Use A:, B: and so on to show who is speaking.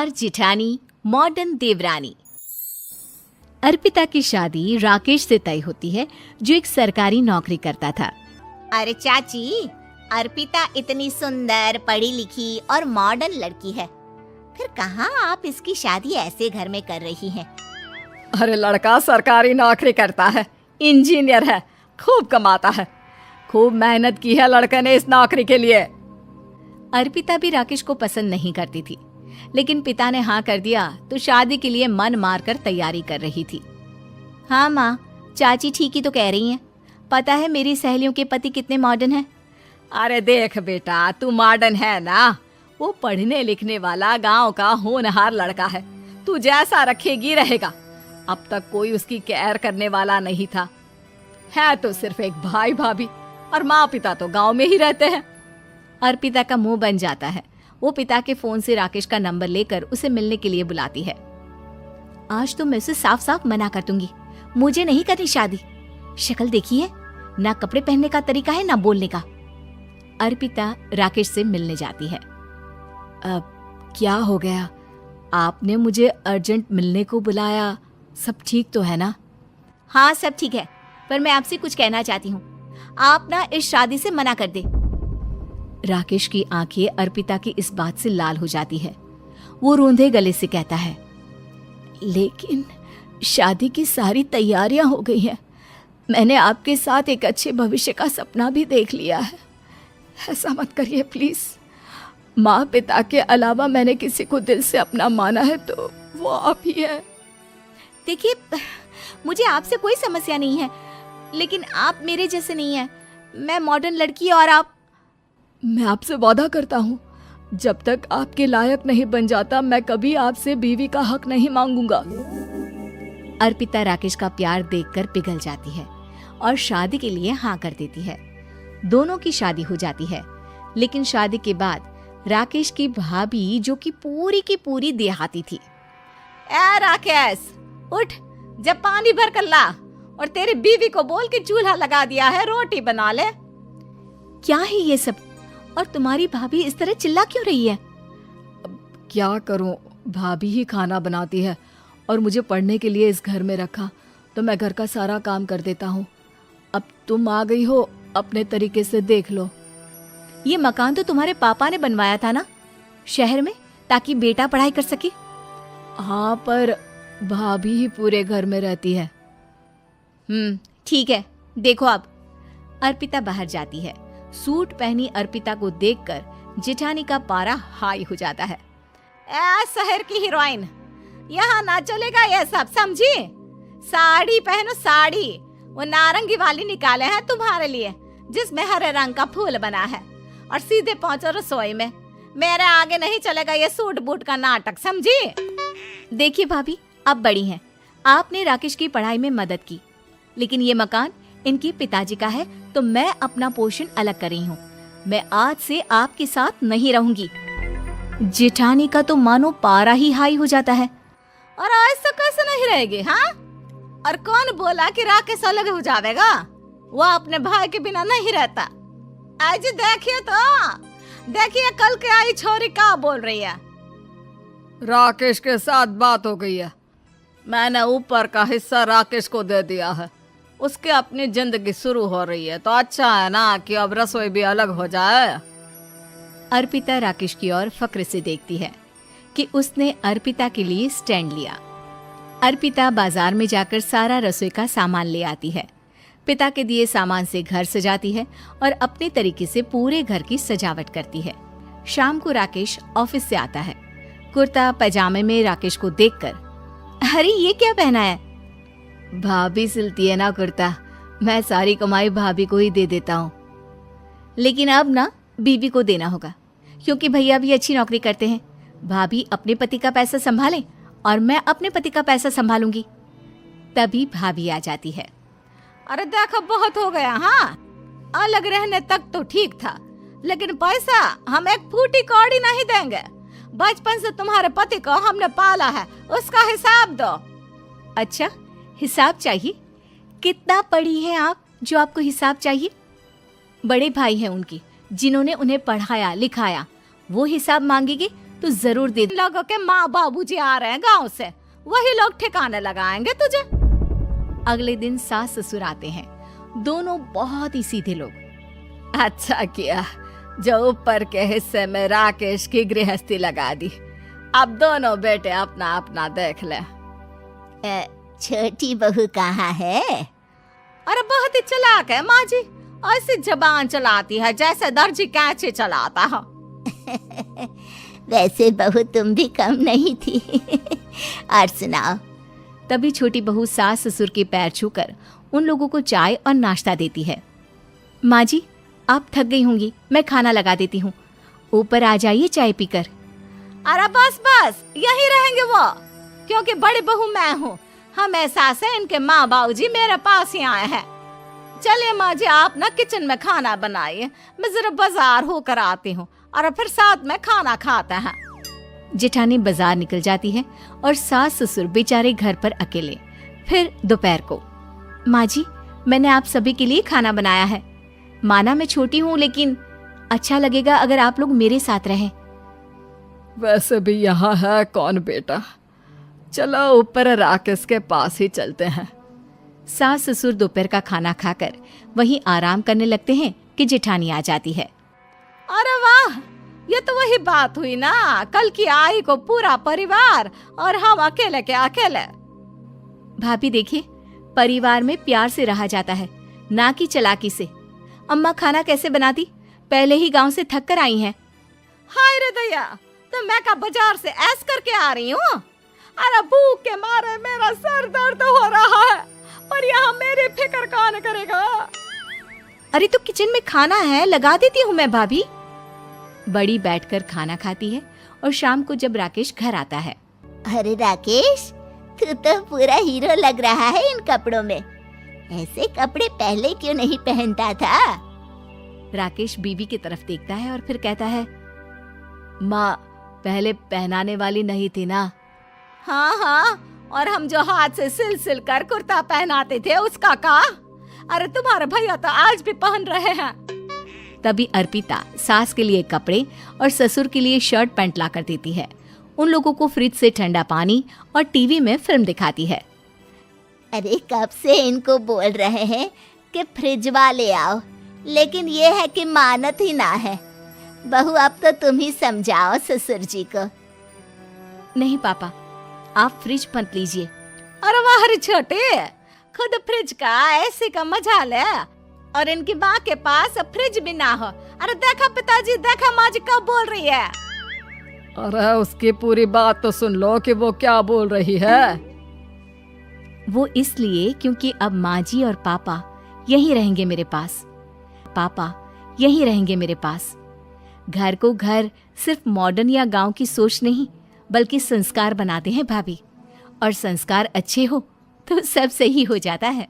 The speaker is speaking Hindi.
A: और जिठानी मॉडर्न देवरानी। अर्पिता की शादी राकेश से तय होती है, जो एक सरकारी नौकरी करता था।
B: अरे चाची, अर्पिता इतनी सुंदर, पढ़ी लिखी और मॉडर्न लड़की है, फिर कहाँ आप इसकी शादी ऐसे घर में कर रही हैं?
C: अरे लड़का सरकारी नौकरी करता है, इंजीनियर है, खूब कमाता है, खूब मेहनत की है लड़के ने इस नौकरी के लिए।
A: अर्पिता भी राकेश को पसंद नहीं करती थी, लेकिन पिता ने हाँ कर दिया तो शादी के लिए मन मारकर तैयारी कर रही थी।
B: हाँ माँ, चाची ठीक ही तो कह रही हैं। पता है मेरी सहेलियों के पति कितने मॉडर्न हैं।
C: अरे देख बेटा, तू मॉडर्न है ना, वो पढ़ने लिखने वाला गांव का होनहार लड़का है, तू जैसा रखेगी रहेगा। अब तक कोई उसकी केयर करने वाला नहीं था, है तो सिर्फ एक भाई भाभी, और माँ पिता तो गांव में ही रहते हैं।
A: अर्पिता का मुंह बन जाता है। वो पिता के फोन से राकेश का नंबर लेकर उसे मिलने के लिए बुलाती है।
B: आज तो मैं उसे साफ साफ मना कर दूंगी, मुझे नहीं करनी शादी। शक्ल देखी है ना, कपड़े पहनने का तरीका है ना बोलने का।
A: अर्पिता राकेश से मिलने जाती है।
C: अब क्या हो गया, आपने मुझे अर्जेंट मिलने को बुलाया, सब ठीक तो है ना?
B: हाँ सब ठीक है, पर मैं आपसे कुछ कहना चाहती हूँ। आप ना इस शादी से मना कर दे।
A: राकेश की आंखें अर्पिता की इस बात से लाल हो जाती है। वो रोंधे गले से कहता है,
C: लेकिन शादी की सारी तैयारियां हो गई हैं। मैंने आपके साथ एक अच्छे भविष्य का सपना भी देख लिया है। ऐसा मत करिए प्लीज। माँ पिता के अलावा मैंने किसी को दिल से अपना माना है तो वो आप ही है।
B: देखिए, मुझे आपसे कोई समस्या नहीं है, लेकिन आप मेरे जैसे नहीं हैं। मैं मॉडर्न लड़की और आप।
C: मैं आपसे वादा करता हूँ, जब तक आपके लायक नहीं बन जाता मैं कभी आपसे बीवी का हक नहीं मांगूंगा।
A: अर्पिता राकेश का प्यार देखकर पिघल जाती है और शादी के लिए हाँ कर देती है। दोनों की शादी हो जाती है, लेकिन शादी के बाद राकेश की भाभी, जो कि पूरी देहाती थी।
B: ए राकेश, उठ, जब पानी भर कर ला और तेरी बीवी को बोल के चूल्हा लगा दिया है, रोटी बना ले।
A: क्या है ये सब? और तुम्हारी भाभी इस तरह चिल्ला क्यों रही है?
C: क्या करूं, भाभी ही खाना बनाती है और मुझे पढ़ने के लिए इस घर में रखा, तो मैं घर का सारा काम कर देता हूँ। अब तुम आ गई हो, अपने तरीके से देख लो।
A: ये मकान तो तुम्हारे पापा ने बनवाया था ना, शहर में, ताकि बेटा पढ़ाई कर सके।
C: हाँ, पर भाभी ही पूरे घर में रहती है।
A: ठीक है, देखो अब। अर्पिता बाहर जाती है। सूट पहनी अर्पिता को देखकर जेठानी का पारा हाई हो जाता है।
B: ए शहर की हीरोइन, यहाँ ना चलेगा ये सब, समझी? साड़ी पहनो, साड़ी। वो नारंगी वाली निकाले हैं तुम्हारे लिए, जिसमें हरे रंग का फूल बना है, और सीधे पहुंचो रसोई में। मेरे आगे नहीं चलेगा ये सूट बूट का नाटक, समझी?
A: देखिए भाभी, आप बड़ी हैं, आपने राकेश की पढ़ाई में मदद की, लेकिन ये मकान इनके पिताजी का है, तो मैं अपना पोर्शन अलग कर रही हूँ। मैं आज से आपके साथ नहीं रहूंगी। जेठानी का तो मानो पारा ही हाई हो जाता है।
B: और ऐसा कैसे नहीं रहेगी? हाँ, और कौन बोला कि राकेश अलग हो जाएगा? वो अपने भाई के बिना नहीं रहता। आज देखिए तो, देखिए कल के आई छोरी क्या बोल रही है।
C: राकेश के साथ बात हो गई है, मैंने ऊपर का हिस्सा राकेश को दे दिया है। उसके अपनी जिंदगी शुरू हो रही है, तो अच्छा है ना कि अब रसोई भी अलग हो जाए।
A: अर्पिता राकेश की ओर फक्र से देखती है कि उसने अर्पिता के लिए स्टैंड लिया। अर्पिता बाजार में जाकर सारा रसोई का सामान ले आती है। पिता के दिए सामान से घर सजाती है और अपने तरीके से पूरे घर की सजावट करती है। शाम को राकेश ऑफिस से आता है। कुर्ता पैजामे में राकेश को देखकर,
B: अरे ये क्या पहना है?
A: भाभी सिलती है ना कुर्ता, मैं सारी कमाई भाभी को ही दे देता हूँ। लेकिन अब ना बीबी को देना होगा, क्योंकि भैया भी अच्छी नौकरी करते हैं। भाभी अपने पति का पैसा संभालें और मैं अपने पति का पैसा संभालूंगी। तभी भाभी आ जाती है।
B: अरे देखो, बहुत हो गया। हाँ, अलग रहने तक तो ठीक था, लेकिन पैसा हम एक फूटी कौड़ी नहीं देंगे। बचपन से तुम्हारे पति को हमने पाला है, उसका हिसाब दो।
A: अच्छा, हिसाब चाहिए? कितना पढ़ी हैं आप जो आपको हिसाब चाहिए? बड़े भाई हैं उनकी, जिन्होंने उन्हें पढ़ाया लिखाया, वो हिसाब मांगेंगे तो जरूर दे।
B: लोगों के माँ बाबूजी आ रहे हैं गांव से, वही लोग ठिकाने लगाएंगे तुझे।
A: अगले दिन सास ससुर आते हैं, दोनों बहुत ही सीधे लोग।
C: अच्छा किया जो ऊपर के हिस्से में राकेश की गृहस्थी लगा दी। अब दोनों बेटे अपना अपना देख ले।
D: छोटी बहू कहाँ है?
B: अरे बहुत ही चालाक है माँ जी, ऐसी जबान चलाती है जैसे दर्जी कैंची चलाता है।
D: वैसे बहू तुम भी कम नहीं थी। और सुनाओ।
A: तभी छोटी बहू सास ससुर के पैर छूकर उन लोगों को चाय और नाश्ता देती है। माँ जी, आप थक गई होंगी, मैं खाना लगा देती हूँ, ऊपर आ जाइए चाय पीकर।
B: अरे बस बस यही रहेंगे वो, क्योंकि बड़ी बहू मैं हूँ। हमेशा से इनके माँ बाबूजी मेरे पास ही आए हैं। चलिए माँ जी, आप ना किचन में खाना बनाइए, मैं जरा बाजार होकर आती हूँ और फिर साथ में खाना खाते हैं।
A: जेठानी बाजार निकल जाती है और सास ससुर बेचारे घर पर अकेले। फिर दोपहर को, माँ जी, मैंने आप सभी के लिए खाना बनाया है। माना मैं छोटी हूँ, लेकिन अच्छा लगेगा अगर आप लोग मेरे साथ रहें।
C: वैसे भी यहाँ है कौन बेटा, चलो ऊपर राकेश के पास ही चलते हैं।
A: सास ससुर दोपहर का खाना खाकर वहीं आराम करने लगते हैं कि जेठानी आ जाती है।
B: अरे वाह, ये तो वही बात हुई ना, कल की आई को पूरा परिवार और हम अकेले के अकेले।
A: भाभी देखिए, परिवार में प्यार से रहा जाता है, ना कि चालाकी से। अम्मा खाना कैसे बनाती, पहले ही गांव से थक कर आई हैं।
B: हाय रे दया, तो मैं का बाजार से ऐस करके आ रही हूँ। अरे भूख के मारे मेरा सर दर्द हो रहा है, पर यहाँ मेरी फिक्र कौन करेगा।
A: अरे तो किचन में खाना है, लगा देती हूँ मैं भाभी। बड़ी बैठकर खाना खाती है और शाम को जब राकेश घर आता है।
D: अरे राकेश, तू तो पूरा हीरो लग रहा है इन कपड़ों में। ऐसे कपड़े पहले क्यों नहीं पहनता था?
A: राकेश बीवी की तरफ देखता है और फिर कहता है, माँ पहले पहनाने वाली नहीं थी ना।
B: हाँ हाँ, और हम जो हाथ से सिल सिल कर कुर्ता पहनाते थे उसका का? अरे तुम्हारे भैया तो आज भी पहन रहे हैं।
A: तभी अर्पिता सास के लिए कपड़े और ससुर के लिए शर्ट पैंट ला कर देती है। उन लोगों को फ्रिज से ठंडा पानी और टीवी में फिल्म दिखाती है।
D: अरे कब से इनको बोल रहे हैं कि फ्रिज वाले आओ, लेकिन ये है कि मानत ही ना है। बहू, अब तो तुम ही समझाओ ससुर जी को।
A: नहीं पापा, आप फ्रिज मत लीजिए।
B: अरे वाह रे छोटे, खुद फ्रिज का ऐसे का मजा ले, और इनकी माँ के पास फ्रिज भी ना हो। अरे देखा पिताजी, देखा माँ जी कब बोल रही है।
C: अरे उसकी पूरी बात तो सुन लो कि वो क्या बोल रही है।
A: वो इसलिए क्योंकि अब माँ जी और पापा यहीं रहेंगे मेरे पास। पापा यहीं रहेंगे मेरे पास। घर को घर सिर्फ मॉडर्न या गांव की सोच नहीं, बल्कि संस्कार बनाते हैं भाभी, और संस्कार अच्छे हो तो सब सही हो जाता है।